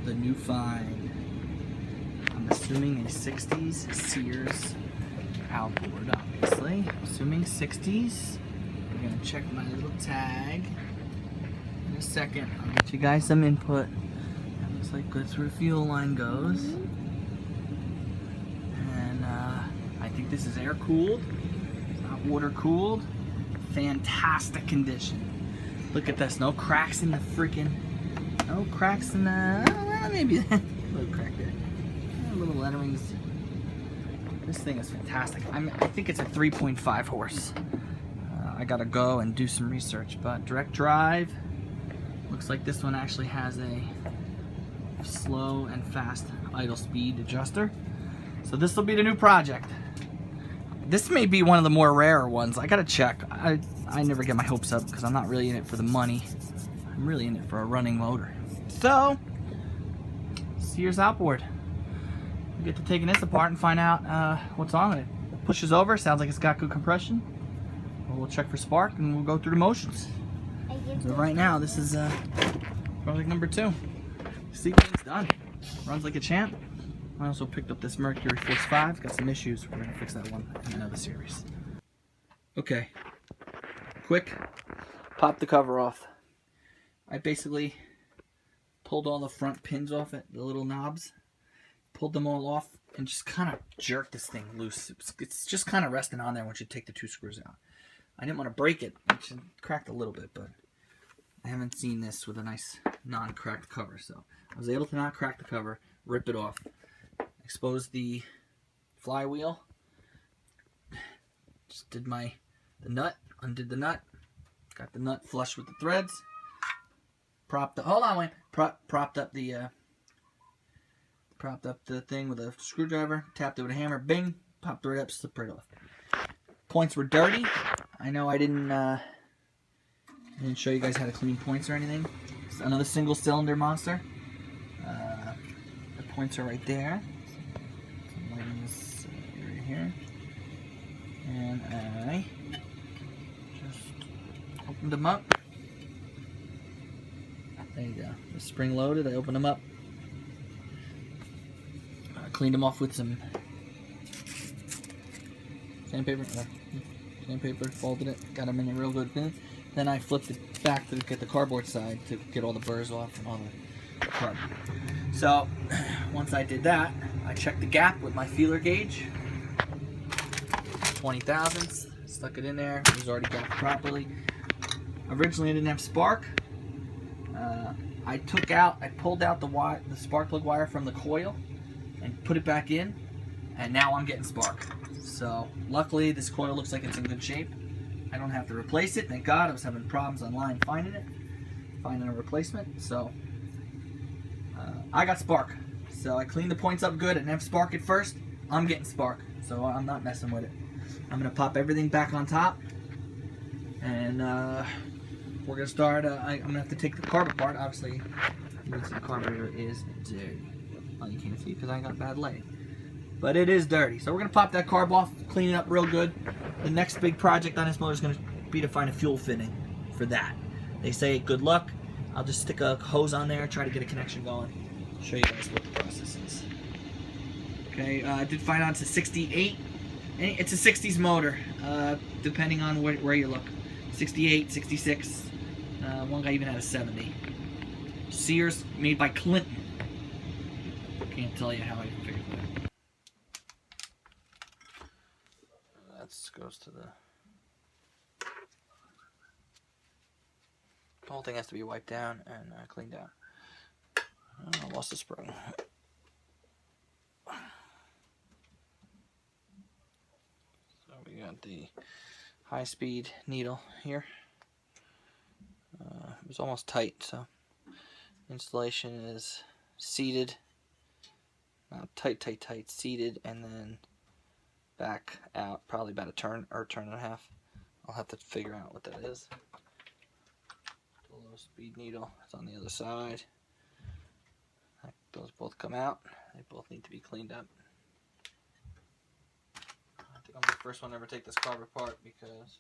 the new find. I'm assuming a 60s Sears outboard, obviously. Assuming 60s. We're gonna check my little tag in a second. I'll get you guys some input. That looks like that's where the fuel line goes. And I think this is air cooled. It's not water cooled. Fantastic condition. Look at this. No cracks in the freaking. No cracks in the. Maybe a little crack there. Little letterings. This thing is fantastic. I think it's a 3.5 horse. I gotta go and do some research, but direct drive. Looks like this one actually has a slow and fast idle speed adjuster. So this will be the new project. This may be one of the more rare ones. I gotta check. I never get my hopes up because I'm not really in it for the money. I'm really in it for a running motor. So, Sears outboard. We get to taking this apart and find out what's on it. It pushes over. Sounds like it's got good compression. We'll check for spark and we'll go through the motions. So right now, this is project number 2. Sequence done. Runs like a champ. I also picked up this Mercury Force 5. Got some issues. We're gonna fix that one in another series. Okay. Quick. Pop the cover off. I basically pulled all the front pins off it, the little knobs. Pulled them all off and just kind of jerked this thing loose. It's just kind of resting on there once you take the 2 screws out. I didn't want to break it. It cracked a little bit, but I haven't seen this with a nice non-cracked cover. So I was able to not crack the cover, rip it off, expose the flywheel, just did the nut, undid the nut, got the nut flush with the threads, propped up the thing with a screwdriver, tapped it with a hammer, bing, popped it right up, slipped right off. Points were dirty. I know I didn't show you guys how to clean points or anything. It's another single cylinder monster. The points are right there. So lighting this right here. And I just opened them up. There you go. The spring loaded. I opened them up. Cleaned them off with some sandpaper, folded it, got them in a real good thin. Then I flipped it back to get the cardboard side to get all the burrs off and all the carbon. So once I did that, I checked the gap with my feeler gauge, 20 thousandths, stuck it in there. It was already gapped properly. Originally I didn't have spark. I pulled out the spark plug wire from the coil and put it back in, and now I'm getting spark. So luckily this coil looks like it's in good shape. I don't have to replace it, thank God. I was having problems online finding a replacement. So I got spark. So I cleaned the points up good. I didn't have spark at first. I'm getting spark, so I'm not messing with it. I'm gonna pop everything back on top, and we're gonna start. I'm gonna have to take the carb apart. Obviously, you can see the carburetor is dirty. Well, you can't see because I got bad lighting, but it is dirty. So we're gonna pop that carb off, clean it up real good. The next big project on this motor is gonna be to find a fuel fitting for that. They say good luck. I'll just stick a hose on there, try to get a connection going. Show you guys what the process is. Okay, I did find out it's a 68. It's a 60s motor, depending on where you look. 68, 66. One guy even had a 70. Sears, made by Clinton. Can't tell you how I figured that. That goes to the whole thing has to be wiped down and cleaned out. I lost the spring. So we got the high-speed needle here. It was almost tight, so installation is seated. Tight, seated, and then back out, probably about a turn or a turn and a half. I'll have to figure out what that is. The low speed needle is on the other side. Those both come out. They both need to be cleaned up. I think I'm the first one to ever take this carb apart because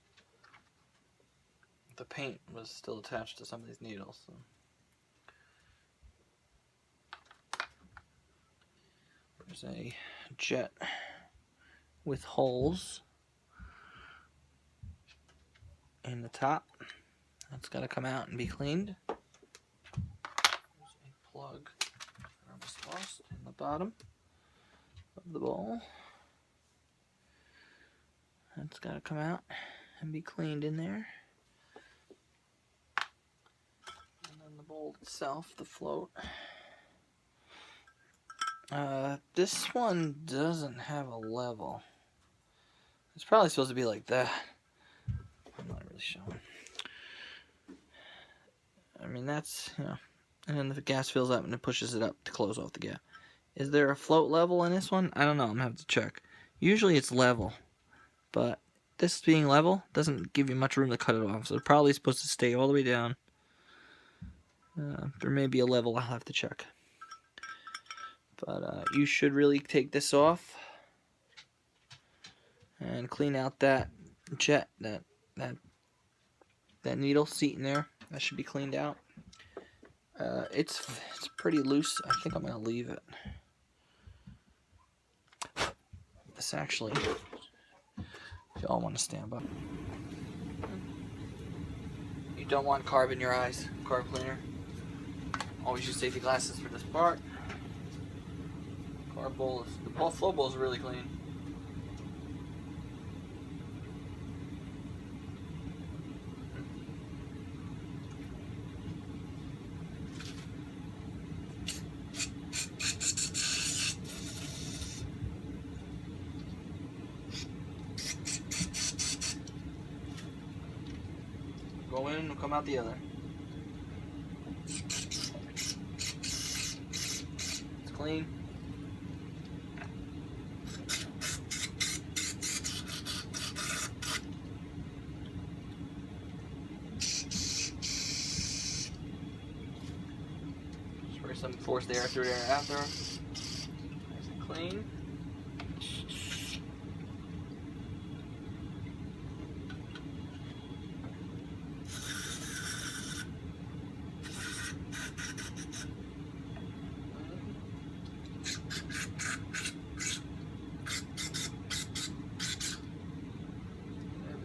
the paint was still attached to some of these needles. So. There's a jet with holes in the top. That's got to come out and be cleaned. There's a plug I almost lost in the bottom of the bowl. That's got to come out and be cleaned in there. And then the bowl itself, the float. This one doesn't have a level. It's probably supposed to be like that. I'm not really showing. I mean, that's, you know, and then the gas fills up and it pushes it up to close off the gap. Is there a float level in this one? I don't know. I'm going to have to check. Usually it's level, but this being level doesn't give you much room to cut it off. So it's probably supposed to stay all the way down. There may be a level. I'll have to check. But you should really take this off and clean out that jet, that needle seat in there. That should be cleaned out. It's pretty loose. I think I'm gonna leave it. This actually, if y'all want to stand by. You don't want carb in your eyes. Carb cleaner. Always use safety glasses for this part. Carb bowl is, the flow bowl is really clean. Go in and come out the other. It's clean. Spray some forced air through there after. Nice and clean.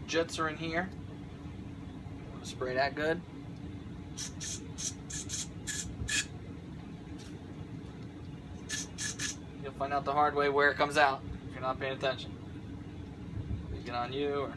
Jets are in here. Spray that good. You'll find out the hard way where it comes out if you're not paying attention. Please get on you or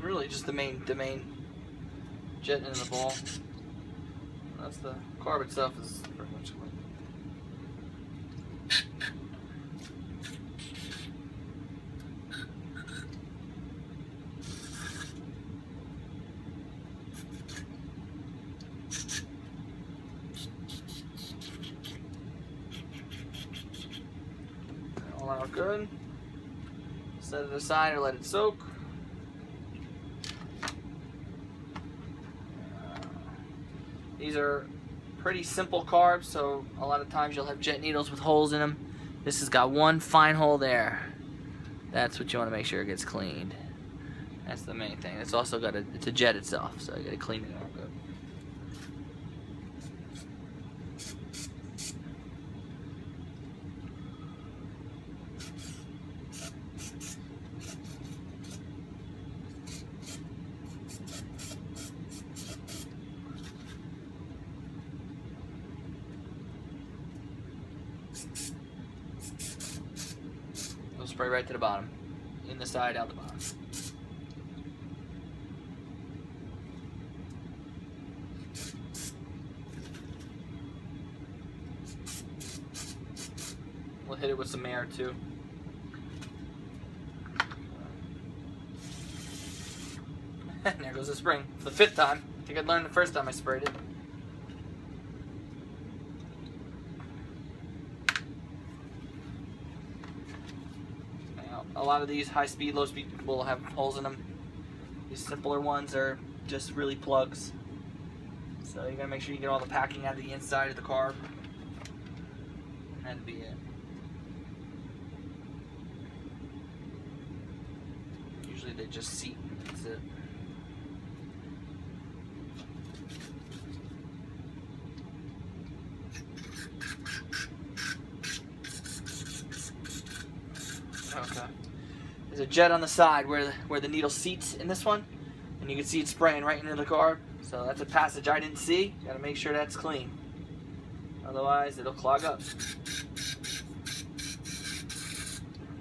really just the main jet in the bowl. That's the carb itself is pretty much clean. All out good. Set it aside or let it soak. These are pretty simple carbs, so a lot of times you'll have jet needles with holes in them. This has got one fine hole there. That's what you want to make sure it gets cleaned. That's the main thing. It's also got it's a jet itself, so you got to clean it out good. Spray right to the bottom. In the side, out the bottom. We'll hit it with some air too. goes the spring. For the 5th time. I think I learned the first time I sprayed it. Now, a lot of these high speed, low speed will have holes in them. These simpler ones are just really plugs. So you gotta make sure you get all the packing out of the inside of the carb. That'd be it. Usually they just seat. That's it. Okay. There's a jet on the side where the needle seats in this one, and you can see it spraying right into the carb. So that's a passage I didn't see. You gotta make sure that's clean. Otherwise, it'll clog up.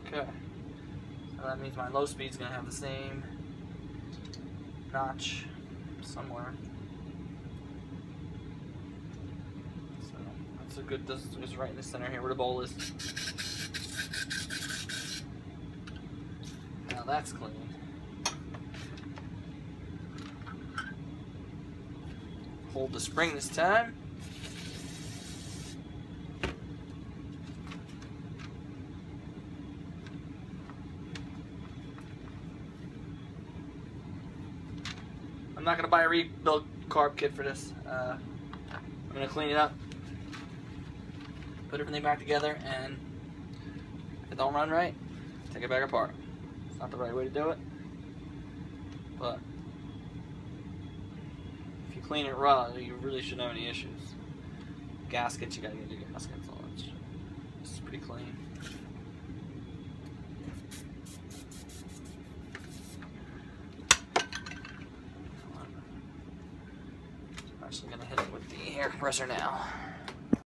Okay. So that means my low speed's gonna have the same notch somewhere. So that's a good. This is right in the center here where the bowl is. Now that's clean. Hold the spring this time. I'm not gonna buy a rebuild carb kit for this. I'm gonna clean it up, put everything back together, and if it don't run right, take it back apart. It's not the right way to do it, but if you clean it raw, you really shouldn't have any issues. Gaskets, you gotta get new gaskets. All that shit. This is pretty clean. I'm actually gonna hit it with the air compressor now.